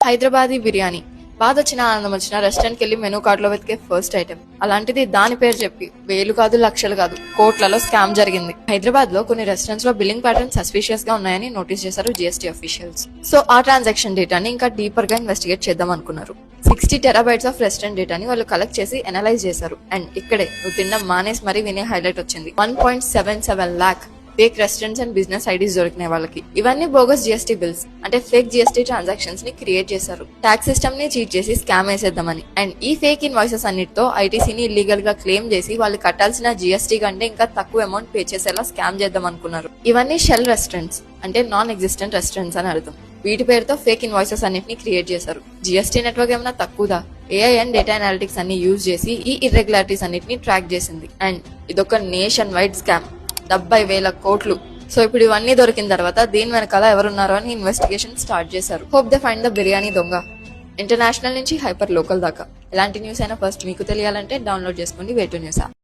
హైదరాబాదీ బిర్యానీ. బాధ వచ్చినా ఆనందం వచ్చినా రెస్టారెంట్కి వెళ్ళి మెనూ కార్డులో వెతికే ఫస్ట్ ఐటెం. అలాంటిది దాని పేరు చెప్పి వేలు కాదు లక్షలు కాదు కోట్లలో స్కామ్ జరిగింది. హైదరాబాద్ లో కొన్ని రెస్టారెంట్స్ లో బిల్లింగ్ ప్యాటర్న్ సస్పిషియస్ గా ఉన్నాయని నోటీస్ చేశారు జిఎస్టీ అఫీషియల్స్. సో ఆ ట్రాన్సాక్షన్ డేటాని ఇంకా డీపర్ గా ఇన్వెస్టిగేట్ చేద్దాం అనుకున్నారు. 60 టెరాబైట్స్ ఆఫ్ రెస్టారెంట్ డేటాని వాళ్ళు కలెక్ట్ చేసి అనలైజ్ చేశారు. అండ్ ఇక్కడే నువ్వు తిన్న మానేస్ మరీ వినే హైలైట్ వచ్చింది. 1.77 lakh fake restaurants and business IDs దొరికినాయి వాళ్ళకి. ఇవన్నీ బోగస్ జిఎస్టీ బిల్స్ అంటే ఫేక్ జిఎస్టీ ట్రాన్సాక్షన్స్ ని క్రియేట్ చేశారు ట్యాక్స్ సిస్టమ్ ని చీట్ చేసి స్కామ్ వేసేద్దామని. అండ్ ఈ ఫేక్ ఇన్వాయిసెస్ అన్నిటితో ఐటీసీని ఇల్లీగల్ గా క్లెయిమ్ చేసి వాళ్ళు కట్టాల్సిన జిఎస్టీ కంటే ఇంకా తక్కువ అమౌంట్ పే చేసేలా స్కామ్ చేద్దాం అనుకున్నారు. ఇవన్నీ షెల్ రెస్టారెంట్స్ అంటే నాన్ ఎగ్జిస్టెంట్ రెస్టారెంట్స్ అని అర్థం. వీటి పేరుతో ఫేక్ ఇన్వాయిసెస్ అన్నిటిని క్రియేట్ చేశారు. జిఎస్టీ నెట్వర్క్ ఏమైనా తక్కువదా? ఏఐ అండ్ డేటా అనాలిటిక్స్ అన్ని యూజ్ చేసి ఈ ఇర్రెగ్యులారిటీస్ అన్నిటిని ట్రాక్ చేసింది. అండ్ ఇదొక నేషన్ వైడ్ స్కామ్, 70,000 కోట్లు. సో ఇప్పుడు ఇవన్నీ దొరికిన తర్వాత దీని వెనకాల ఎవరున్నారో అని ఇన్వెస్టిగేషన్ స్టార్ట్ చేశారు. Hope they find the biryani దొంగ. ఇంటర్నేషనల్ నుంచి హైపర్ లోకల్ దాకా ఎలాంటి న్యూస్ అయినా ఫస్ట్ మీకు తెలియాలంటే డౌన్లోడ్ చేసుకోండి వే2న్యూస్ యాప్.